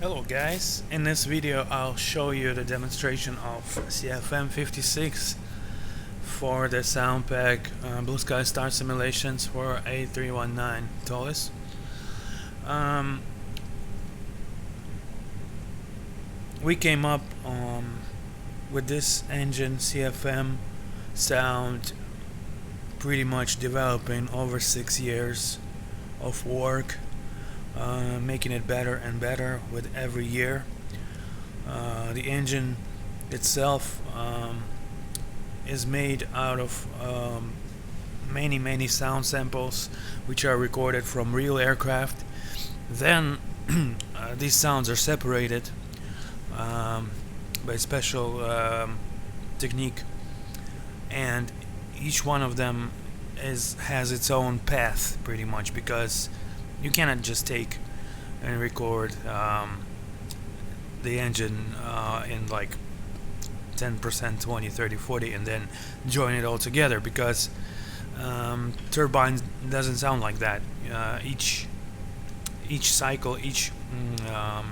Hello guys, in this video I'll show you the demonstration of CFM56 for the sound pack Blue Sky Star simulations for A319 Toliss. We came up with this engine CFM sound pretty much developing over 6 years of work. Making it better and better with every year. The engine itself is made out of many sound samples which are recorded from real aircraft. Then these sounds are separated by special technique, and each one of them has its own path pretty much, because you cannot just take and record the engine in like 10%, 20, 30, 40 and then join it all together, because turbine doesn't sound like that. Each cycle, each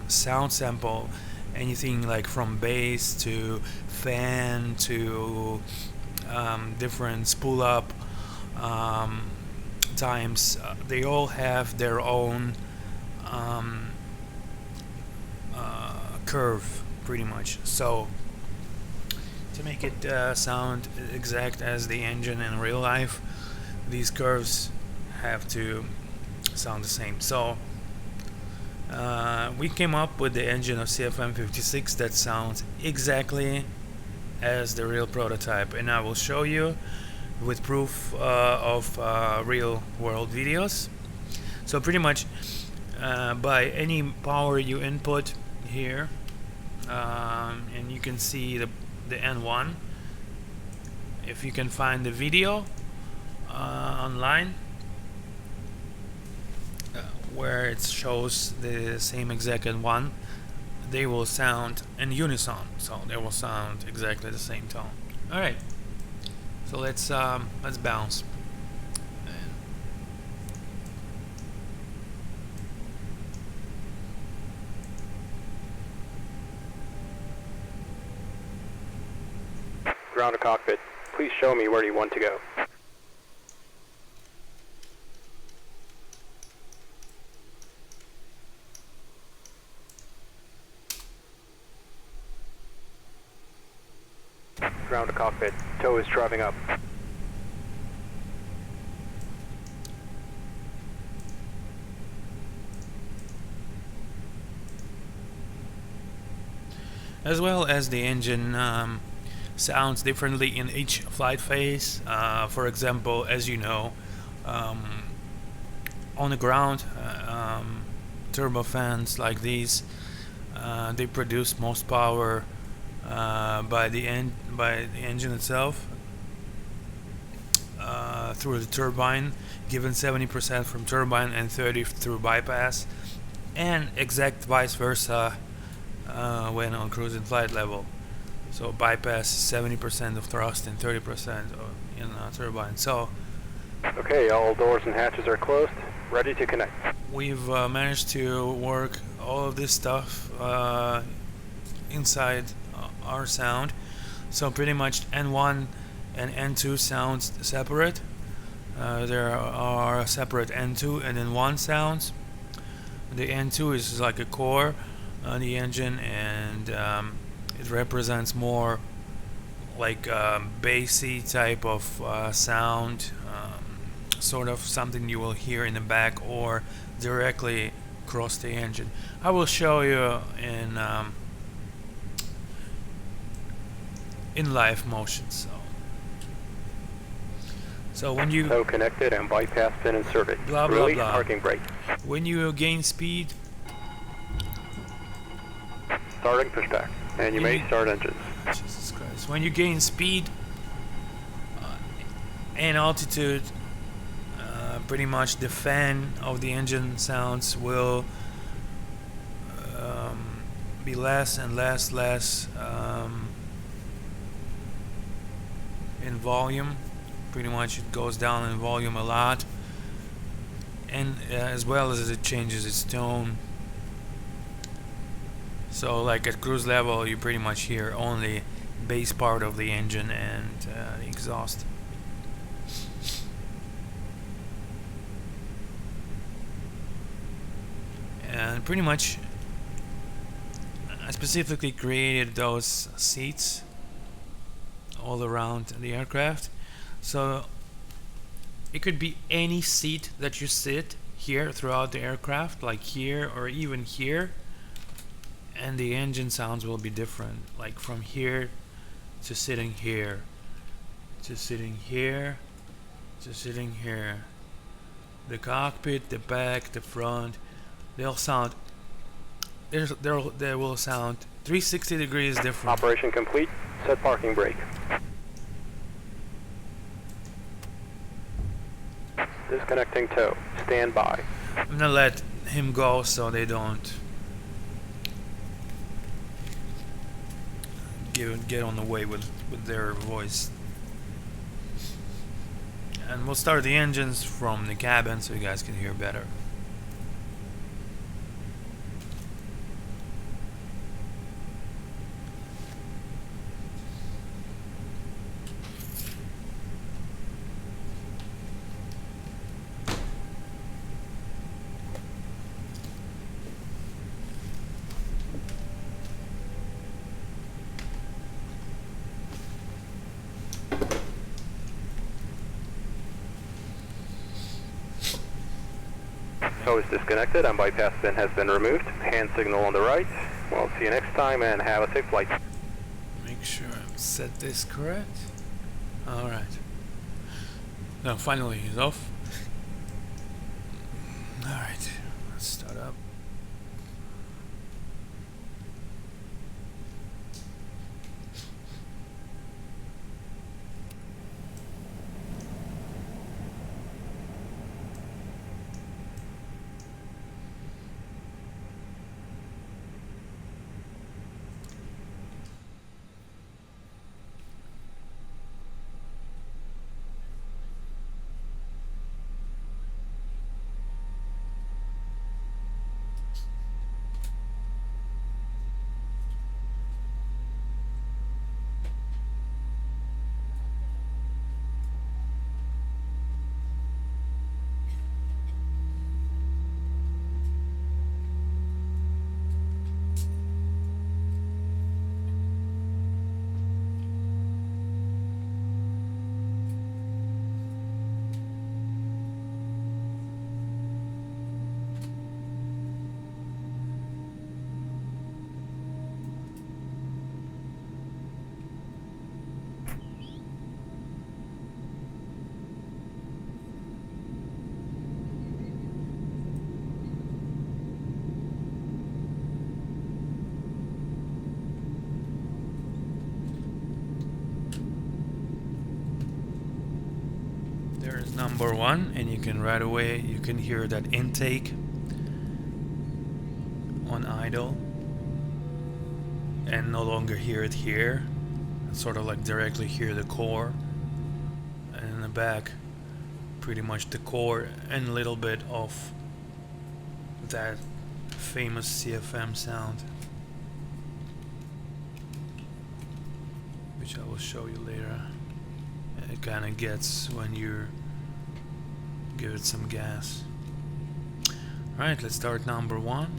sound sample, anything like from bass to fan to different spool up times, they all have their own curve pretty much. So to make it sound exact as the engine in real life, these curves have to sound the same. So we came up with the engine of CFM56 that sounds exactly as the real prototype, and I will show you with proof of real world videos. So pretty much by any power you input here, and you can see the N1. If you can find the video online where it shows the same exact N1, they will sound in unison, so they will sound exactly the same tone. Alright, so let's bounce. Ground to cockpit. Please show me where you want to go. Ground to cockpit. Tow is driving up. As well as the engine sounds differently in each flight phase. For example, as you know, on the ground, turbofans like these, they produce most power by the engine itself through the turbine, given 70% from turbine and 30 through bypass, and exact vice versa when on cruising flight level. So bypass 70% of thrust and 30% in turbine. So okay, all doors and hatches are closed, ready to connect. We've managed to work all of this stuff inside our sound. So pretty much N1 and N2 sounds separate. There are separate N2 and N1 sounds. The N2 is like a core on the engine, and it represents more like bassy type of sound, sort of something you will hear in the back or directly across the engine. I will show you in live motion. So when you Tow connected and bypass pin inserted. blah blah Release blah, parking brake. when you gain speed, Starting pushback, and you may start engines. Jesus Christ, when you gain speed and altitude, pretty much the fan of the engine sounds will be less and less in volume. Pretty much it goes down in volume a lot, and as well as it changes its tone. So like at cruise level, you pretty much hear only bass part of the engine and the exhaust. And pretty much I specifically created those seats all around the aircraft, so it could be any seat that you sit here throughout the aircraft, like here or even here, and the engine sounds will be different, like from here to sitting here to sitting here to sitting here. The cockpit, the back, the front, they'll sound they will sound 360 degrees different. Operation complete. Set parking brake. Disconnecting tow. Stand by. I'm gonna let him go so they don't get on the way with their voice. And we'll start the engines from the cabin so you guys can hear better. Tow is disconnected and bypass pin has been removed. Hand signal on the right. Well, see you next time and have a safe flight. Make sure I set this correct. Alright. Now finally he's off. Alright, let's start up. There's number one, and you can right away you can hear that intake on idle and no longer hear it here, and sort of like directly hear the core, and in the back pretty much the core and a little bit of that famous CFM sound, which I will show you later. It kind of gets when you give it some gas. Alright, let's start number one.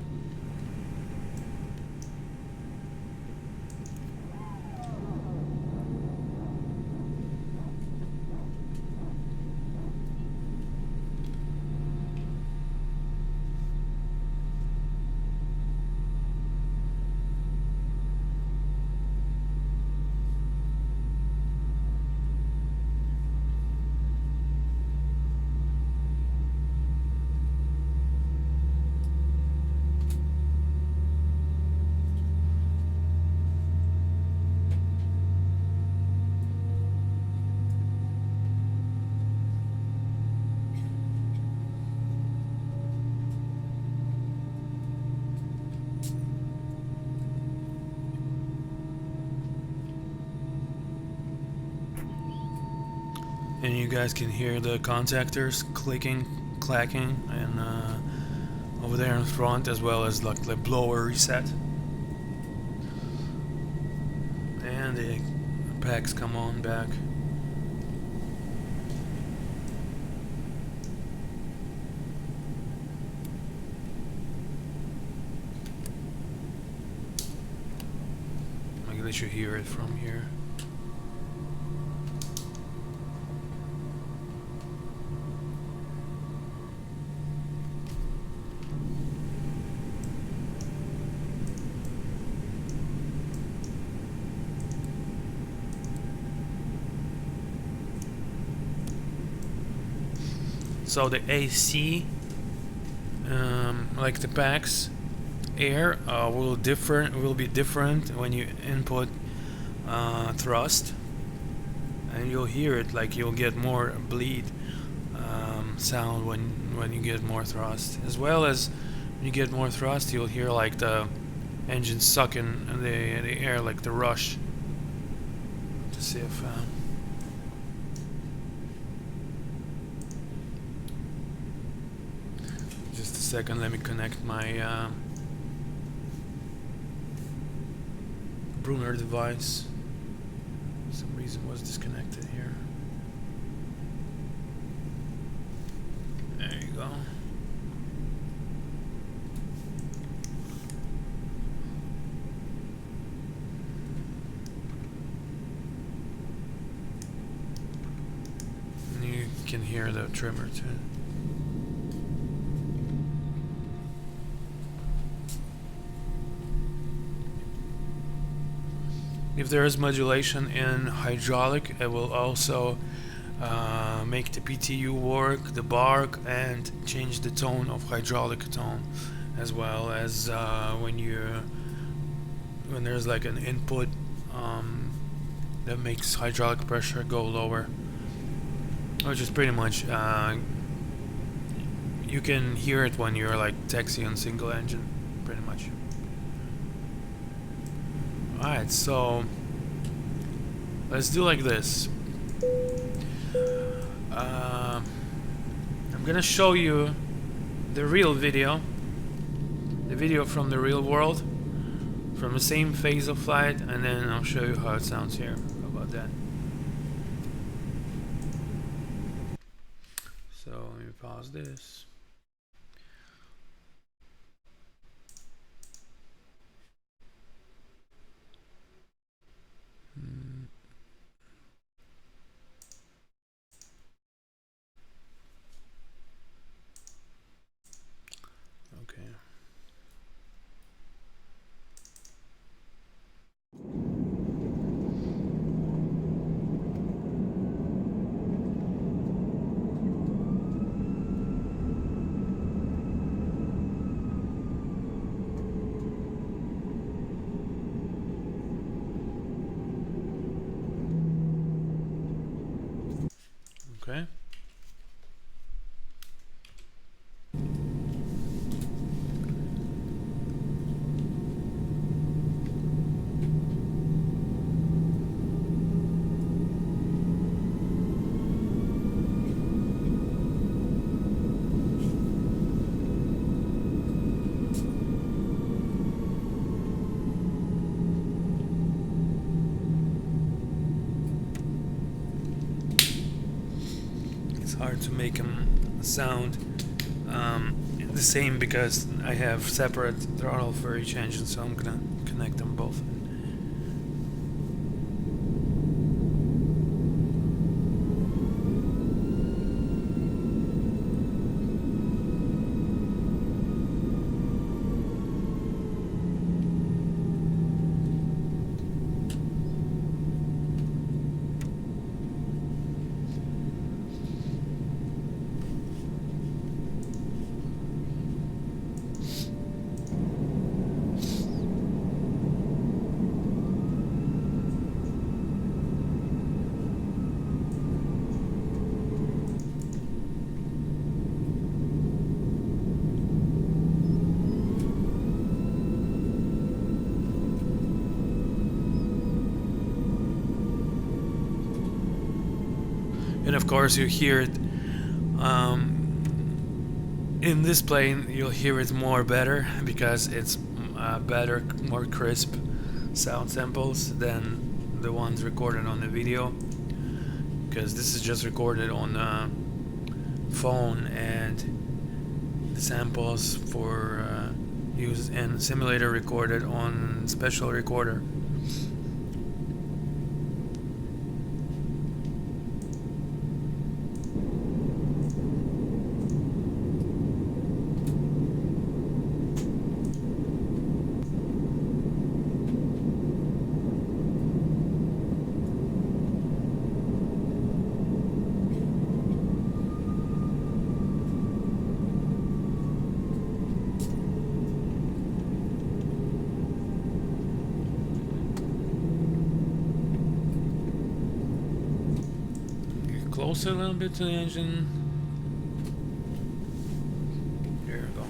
And you guys can hear the contactors clicking, clacking, and over there in front, as well as like the blower reset. and the packs come on back. I can let you hear it from here. So the AC, like the packs, air will be different when you input thrust, and you'll hear it, like you'll get more bleed sound when you get more thrust, as well as when you get more thrust, you'll hear like the engine sucking the air, like the rush. To see if just a second, let me connect my Brunner device. For some reason was disconnected here. There you go. And you can hear the trimmer too. If there is modulation in hydraulic, it will also make the PTU work, the bark, and change the tone of hydraulic tone, as well as when there's like an input that makes hydraulic pressure go lower, which is pretty much you can hear it when you're like taxi on single engine, pretty much. Alright, so let's do like this. I'm gonna show you the real video, the video from the real world, from the same phase of flight, and then I'll show you how it sounds here. How about that? So let me pause this. Okay. Okay. Hard to make them sound the same because I have separate throttle for each engine, so I'm gonna connect them both. And of course you hear it in this plane, you'll hear it more better because it's better, more crisp sound samples than the ones recorded on the video, because this is just recorded on phone, and the samples for use in simulator recorded on special recorder. Closer a little bit to the engine. There we go.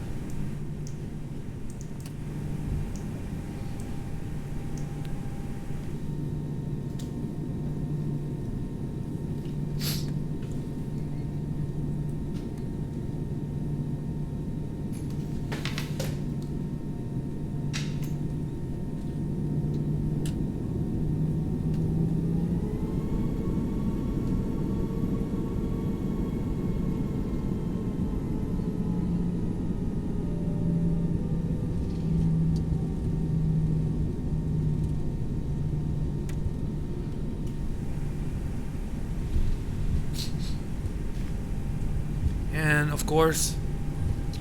And of course,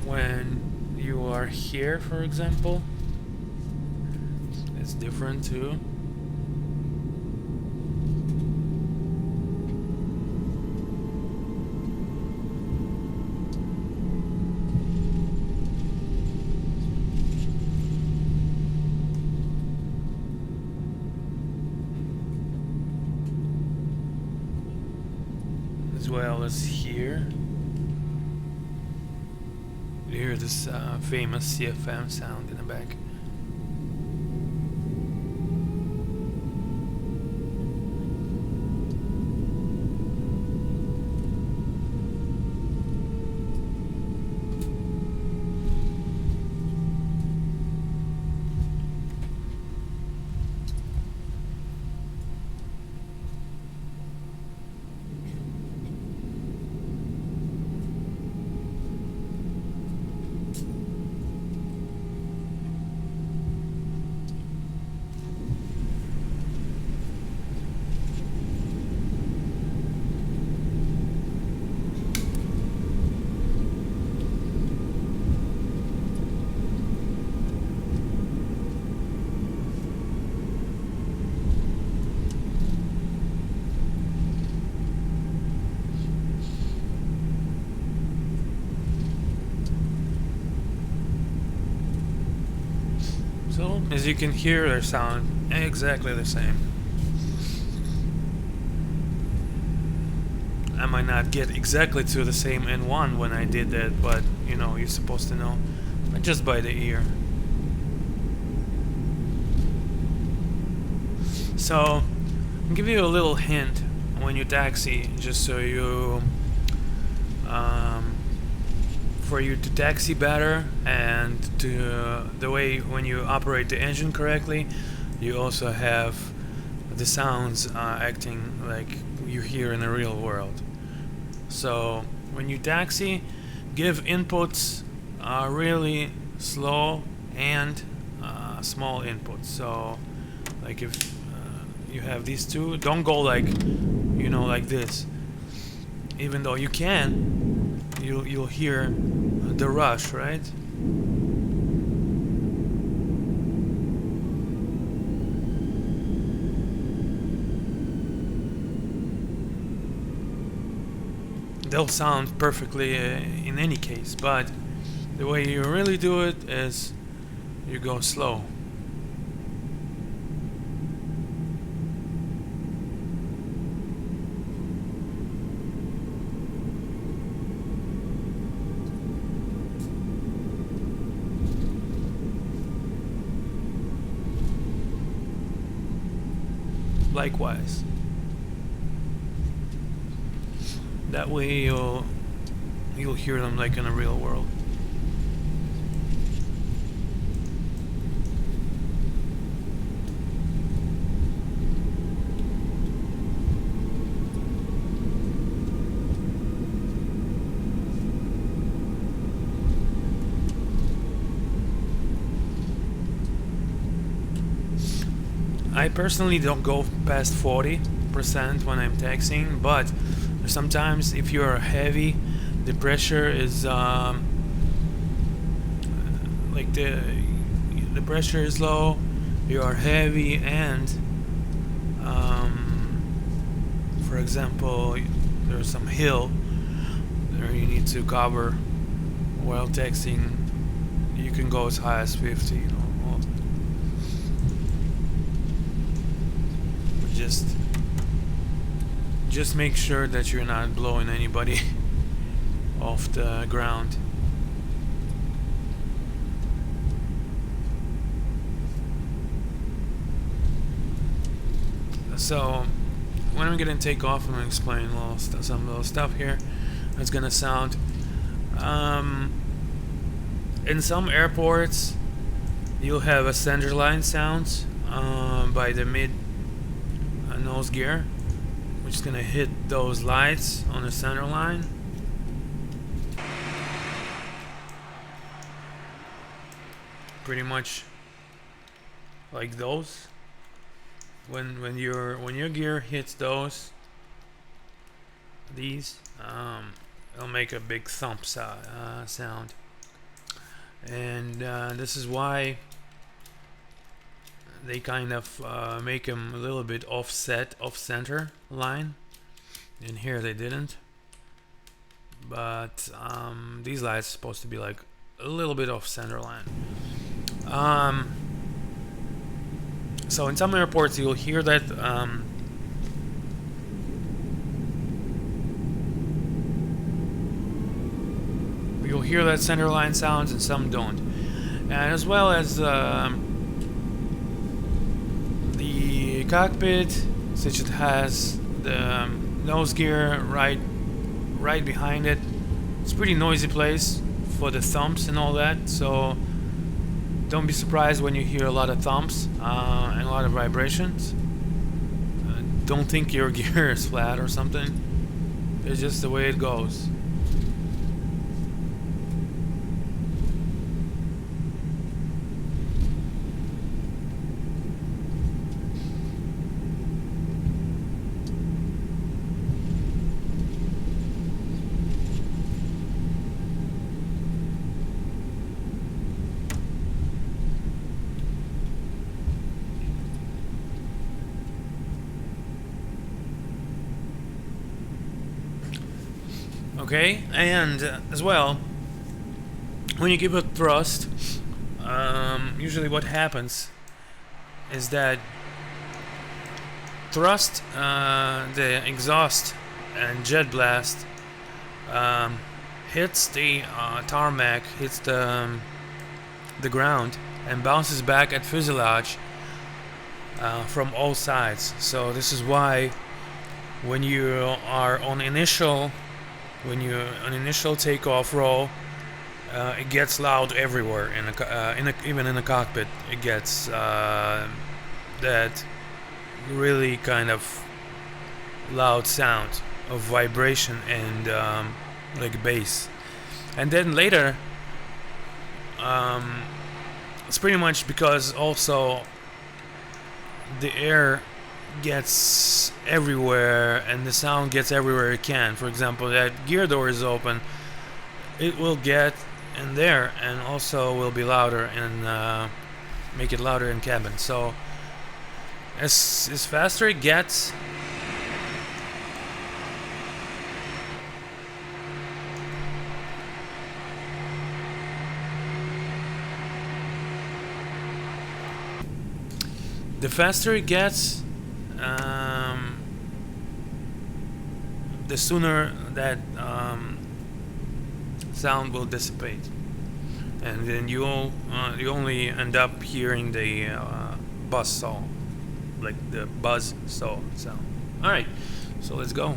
when you are here, for example, it's different too. As well as here. You hear this famous CFM sound in the back. So, as you can hear, they sound exactly the same. I might not get exactly to the same N1 when I did that, but you know, you're supposed to know, but just by the ear. So, I'll give you a little hint when you taxi, just so you for you to taxi better, and to the way when you operate the engine correctly, you also have the sounds acting like you hear in the real world. So when you taxi, give inputs really slow and small inputs. So like if you have these two, don't go like, you know, like this. Even though you can, you'll hear the rush, right? They'll sound perfectly in any case, but the way you really do it is you go slow. Likewise. That way you'll hear them like in the real world. personally don't go past 40% when I'm taxiing, but sometimes if you're heavy, the pressure is like the pressure is low, you are heavy, and for example, there's some hill there you need to cover while taxiing. You can go as high as 50, you know. But just make sure that you're not blowing anybody off the ground. So when I'm gonna take off, I'm gonna explain some little stuff here. It's gonna sound in some airports you'll have a center line sound by the mid nose gear, which is gonna hit those lights on the center line. Pretty much like those. When your gear hits these, it'll make a big thump sound, and this is why they kind of make them a little bit off center line. And here they didn't, but these lights are supposed to be like a little bit off center line. So in some airports you'll hear that center line sounds, and some don't. And as well as the cockpit, since it has the nose gear right behind it, it's a pretty noisy place for the thumps and all that. So don't be surprised when you hear a lot of thumps and a lot of vibrations. Don't think your gear is flat or something. It's just the way it goes. Okay, and as well, when you give a thrust, usually what happens is that thrust, the exhaust and jet blast hits the tarmac, hits the ground, and bounces back at fuselage from all sides. So this is why when you are on initial takeoff roll, it gets loud everywhere. Even in the cockpit, it gets that really kind of loud sound of vibration and like bass. And then later, it's pretty much because also the air gets everywhere and the sound gets everywhere it can. For example, that gear door is open, it will get in there and also will be louder and make it louder in cabin. So as faster it gets, the sooner that sound will dissipate, and then you only end up hearing the buzz saw, like the buzz saw sound. All right, so let's go.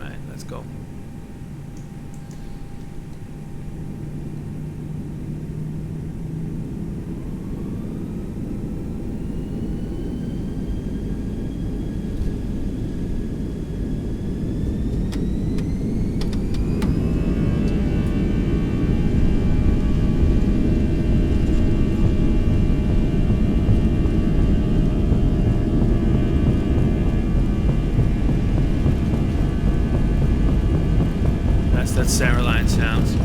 All right, let's go. that centerline sounds.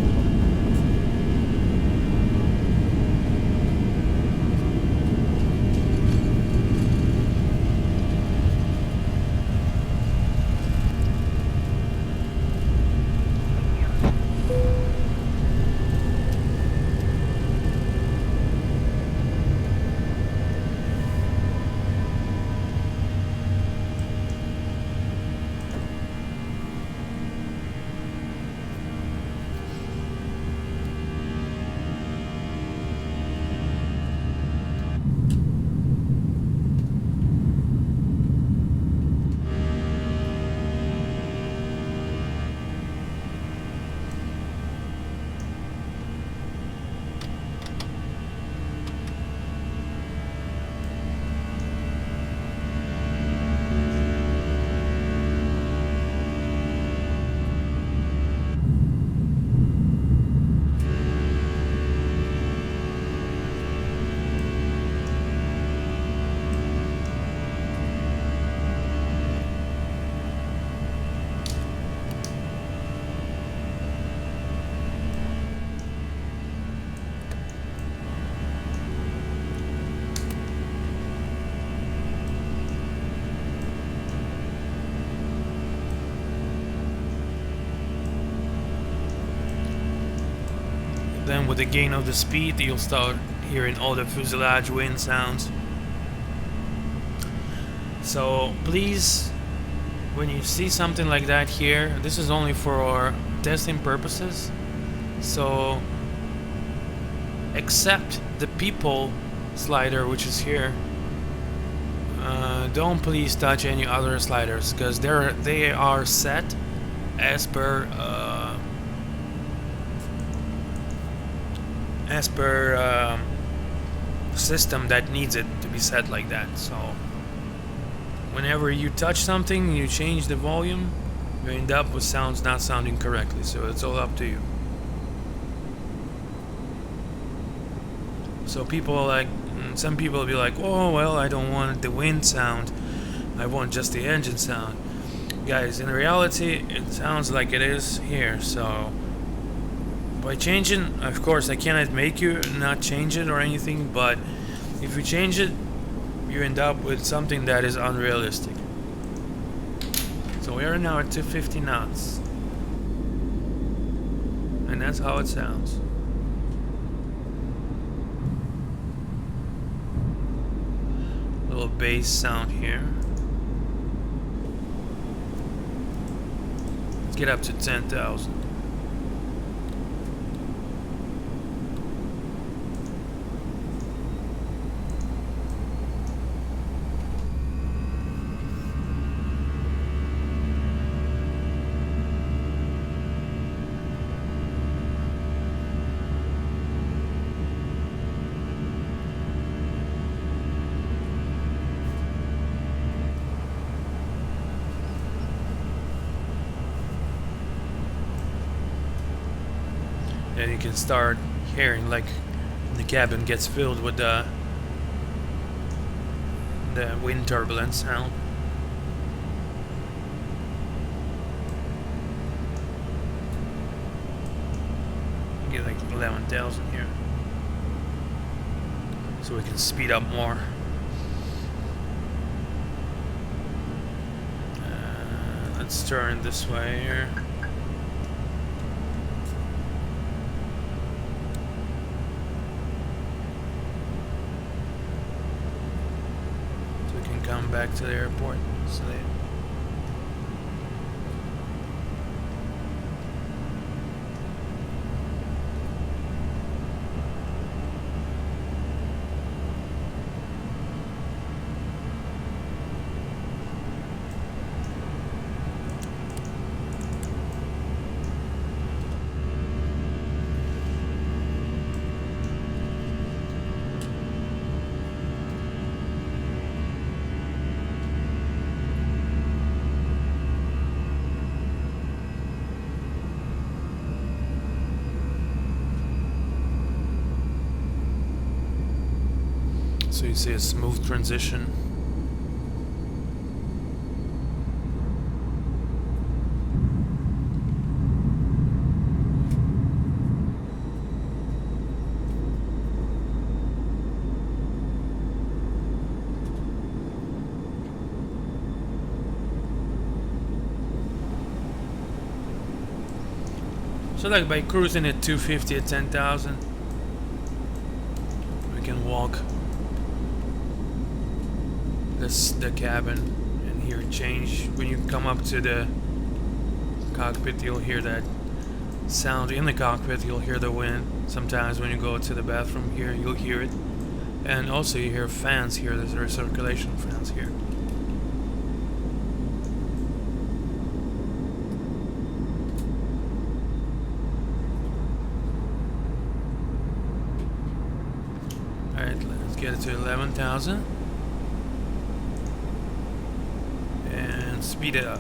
Then with the gain of the speed, you'll start hearing all the fuselage wind sounds. So please, when you see something like that here, this is only for our testing purposes. So except the people slider, which is here, don't please touch any other sliders, because they are set as per system that needs it to be set like that. So whenever you touch something, you change the volume, you end up with sounds not sounding correctly. So it's all up to you. So some people will be like, oh well, I don't want the wind sound, I want just the engine sound. Guys, in reality it sounds like it is here. So by changing, of course I cannot make you not change it or anything, but if you change it, you end up with something that is unrealistic. So we are now at 250 knots, and that's how it sounds. Little bass sound here. Let's get up to 10,000. Then you can start hearing like the cabin gets filled with the wind turbulence sound. Get like 11,000 here, so we can speed up more. Let's turn this way here. Come back to the airport. So So you see a smooth transition. So like by cruising at 250 at 10,000, we can walk the cabin and hear it change. When you come up to the cockpit, you'll hear that sound in the cockpit. You'll hear the wind. Sometimes when you go to the bathroom here, you'll hear it. And also you hear fans here. There's recirculation fans here. Alright, let's get it to 11,000. And speed it up.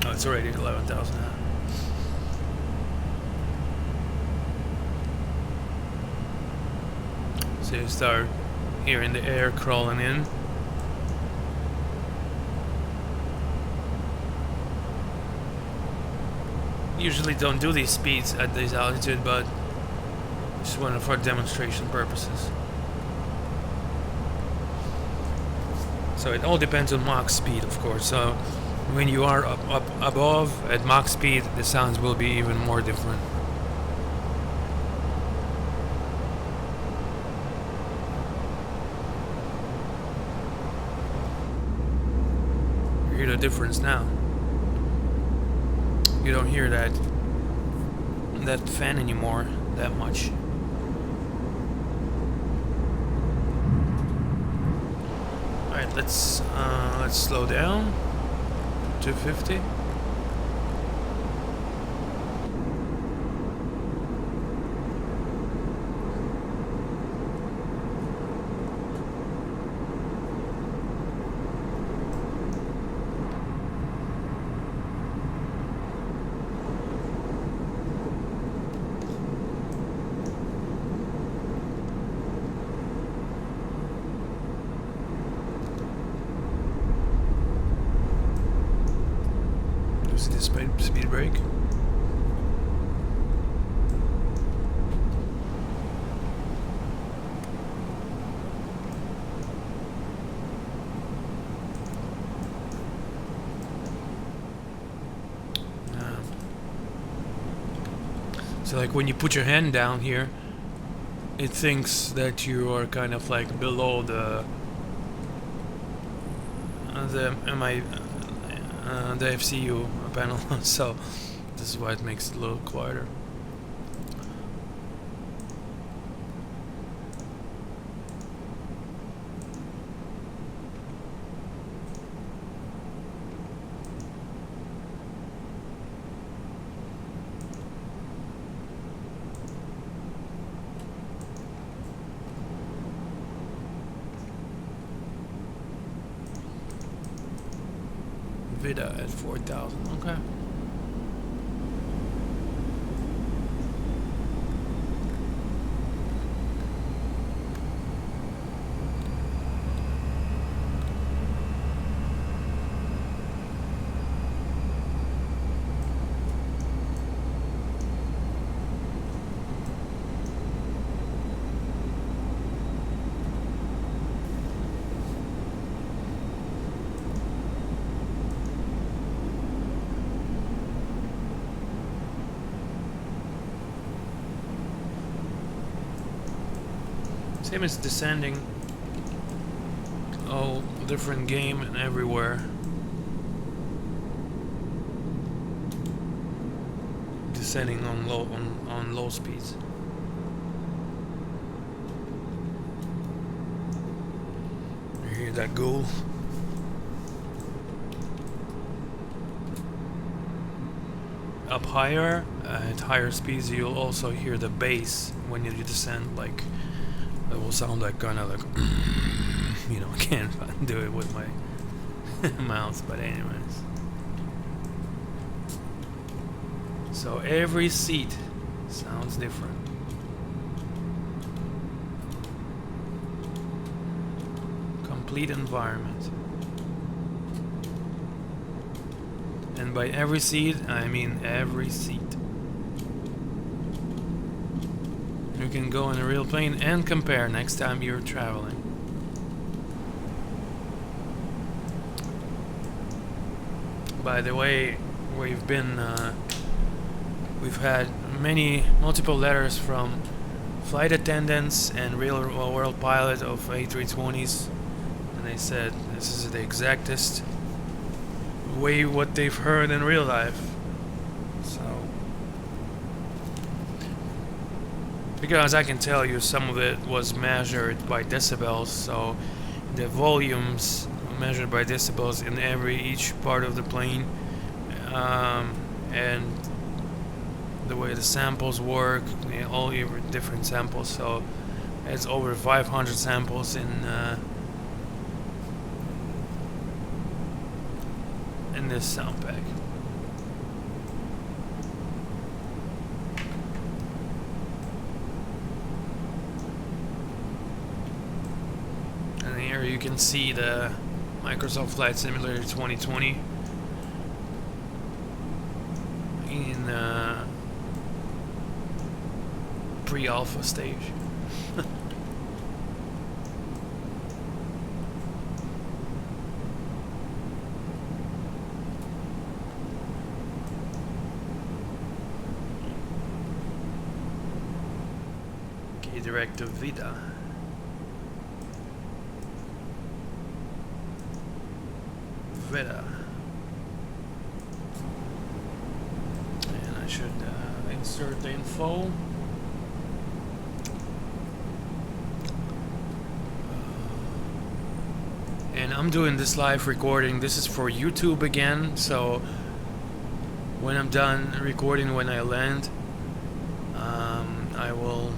Oh, it's already 11,000 now. So you start hearing the air crawling in. Usually don't do these speeds at this altitude, but just wanted for demonstration purposes. So it all depends on Mach speed, of course. So when you are up above at Mach speed, the sounds will be even more different. You hear the difference now. You don't hear that fan anymore that much. Alright, let's slow down. 250. See the speed brake. So like when you put your hand down here, it thinks that you are kind of like below the FCU panel, so this is why it makes it a little quieter. Vida at 4,000, okay. Same as descending. Oh, different game and everywhere. Descending on low speeds. You hear that ghoul? Up higher, at higher speeds, you'll also hear the bass when you descend. Like it will sound like kind of like, you know, I can't do it with my mouth, but anyways. So every seat sounds different. Complete environment. And by every seat, I mean every seat. You can go in a real plane and compare next time you're traveling. By the way, we've had multiple letters from flight attendants and real world pilot of A320s, and they said this is the exactest way what they've heard in real life. So, because I can tell you some of it was measured by decibels, so the volumes measured by decibels in each part of the plane, and the way the samples work, all different samples. So it's over 500 samples in this sound pack. And here you can see the Microsoft Flight Simulator 2020 in pre-alpha stage. Okay, Director Vida. Vida. And I should insert the info. And I'm doing this live recording. This is for YouTube again, so when I'm done recording, when I land, I will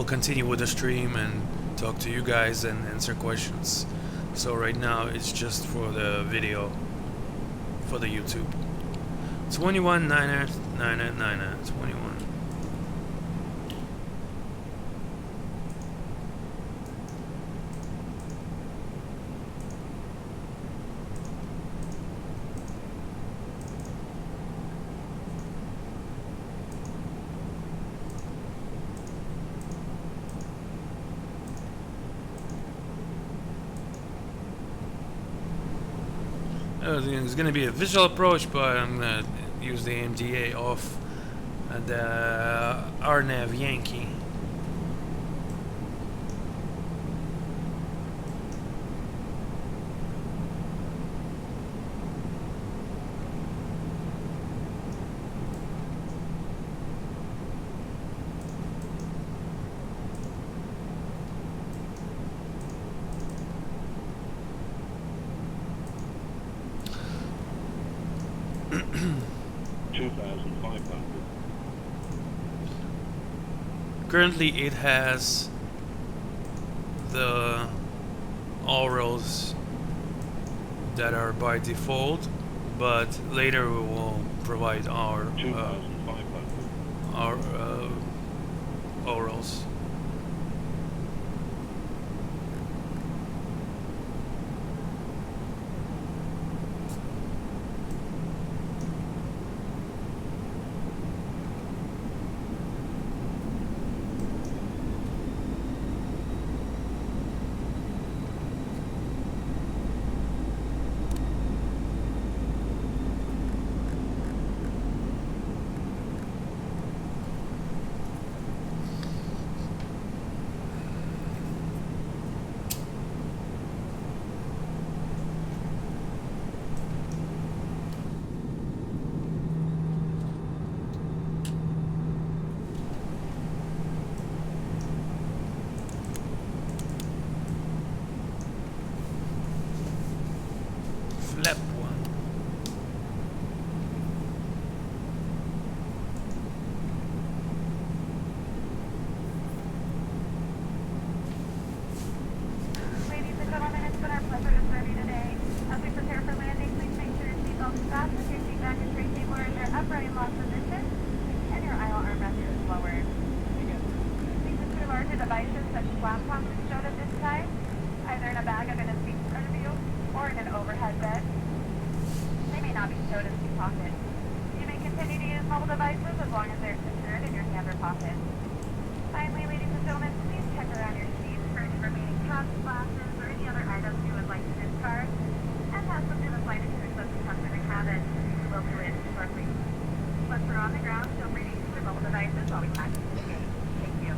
continue with the stream and talk to you guys and answer questions. So right now it's just for the video, for the YouTube. 21. It's going to be a visual approach, but I'm going to use the MDA off the RNAV Yankee. Currently it has the orals that are by default, but later we will provide our orals. Flap one. Ladies and gentlemen, it's been our pleasure to serve you today. As we prepare for landing, please make sure your seatbelt is fastened, your seat back and tray table are in their upright and locked position, and your aisle armrest is lowered. Please include larger devices such as laptops as shown at this time, either in a bag under the seat in front of you or in an overhead bed. They may not be stowed in seat pockets. You may continue continue to use mobile devices as long as they're secured in your hand or pocket. Finally, ladies and gentlemen, please check around your seats for any remaining caps, glasses, or any other items you would like to discard, and pass them through the flight attendants as we come to the cabin. We will do it shortly. Once we're on the ground, feel free to use your mobile devices while we pack you to the gate. Thank you.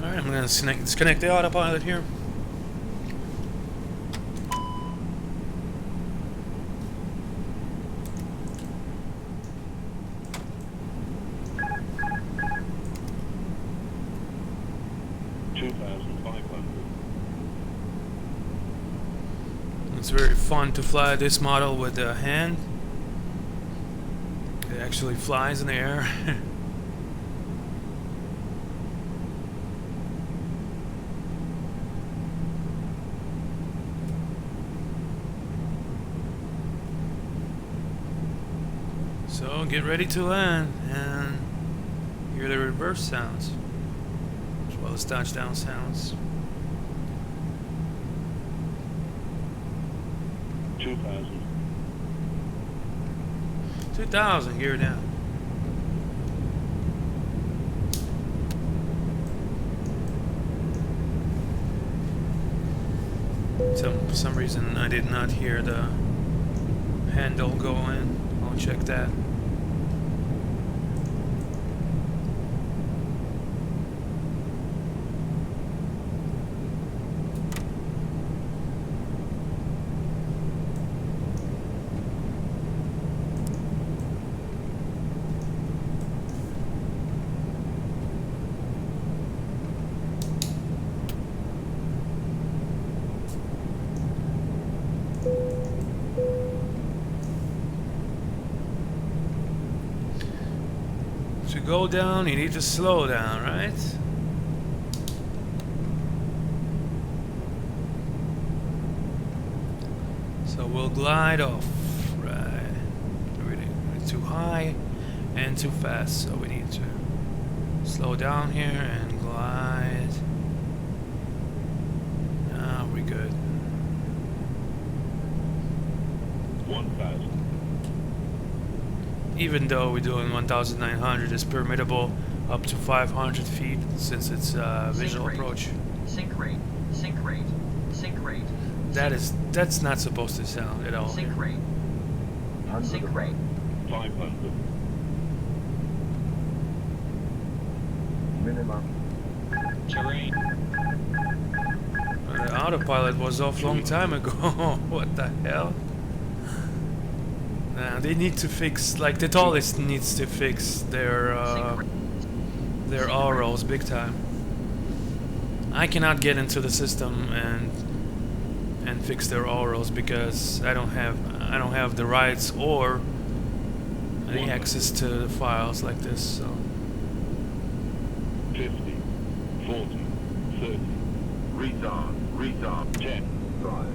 Alright, I'm going to disconnect the autopilot here. It's very fun to fly this model with a hand. It actually flies in the air. So get ready to land and hear the reverse sounds as well as touchdown sounds. 2000 gear down. So for some reason I did not hear the handle go in. I'll check that. To go down, you need to slow down, right? So we'll glide off, right? Really too high and too fast, so we need to slow down here and glide. Now we're good. 1,000. Even though we're doing 1,900, it's permittable up to 500 feet since it's visual approach. Sync rate, sync rate, sync rate. That's not supposed to sound at all. Sync rate, sync rate. 500. Minimum. Terrain. The autopilot was off long time ago. What the hell? They need to fix, like the Toliss needs to fix their ROs big time. I cannot get into the system and fix their ROs because I don't have the rights or the access to the files like this. So 50. 40. 30. Retard. 10. 5.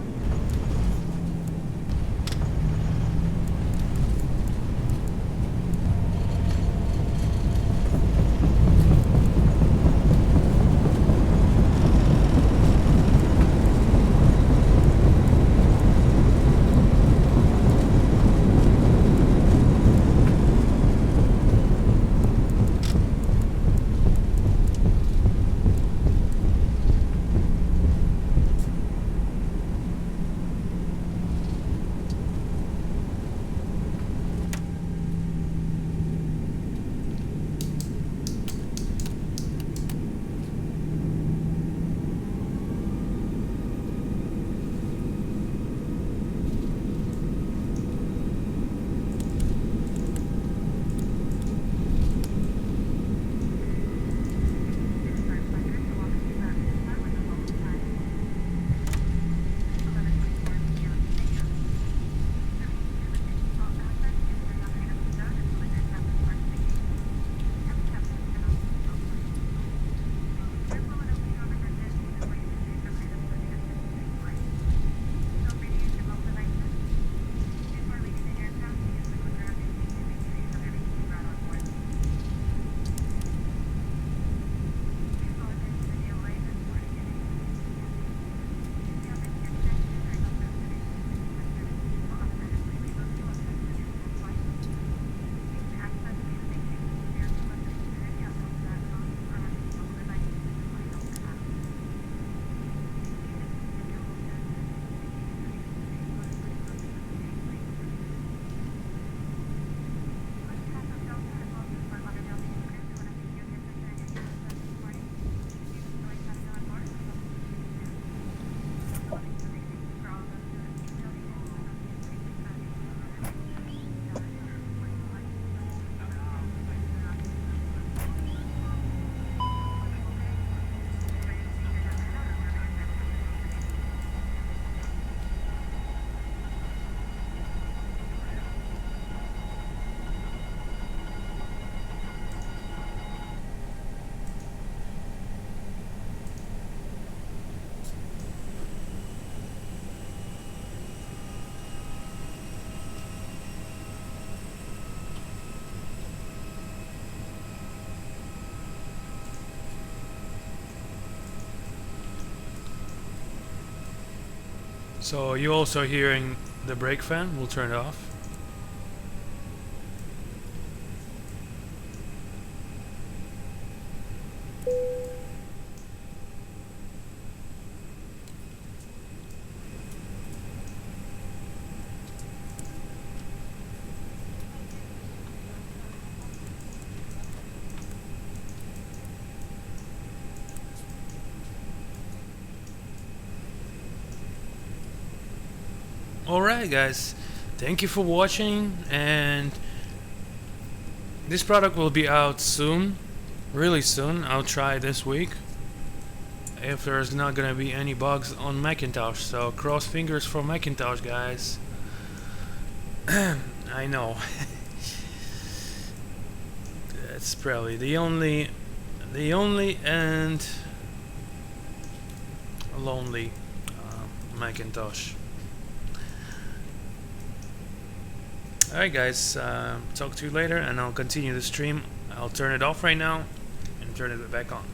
So you also hearing the brake fan? We'll turn it off. Alright guys, thank you for watching, and this product will be out soon, really soon. I'll try this week if there's not gonna be any bugs on Macintosh, so cross fingers for Macintosh, guys. I know. That's probably the only and lonely Macintosh. Alright guys, talk to you later, and I'll continue the stream. I'll turn it off right now and turn it back on.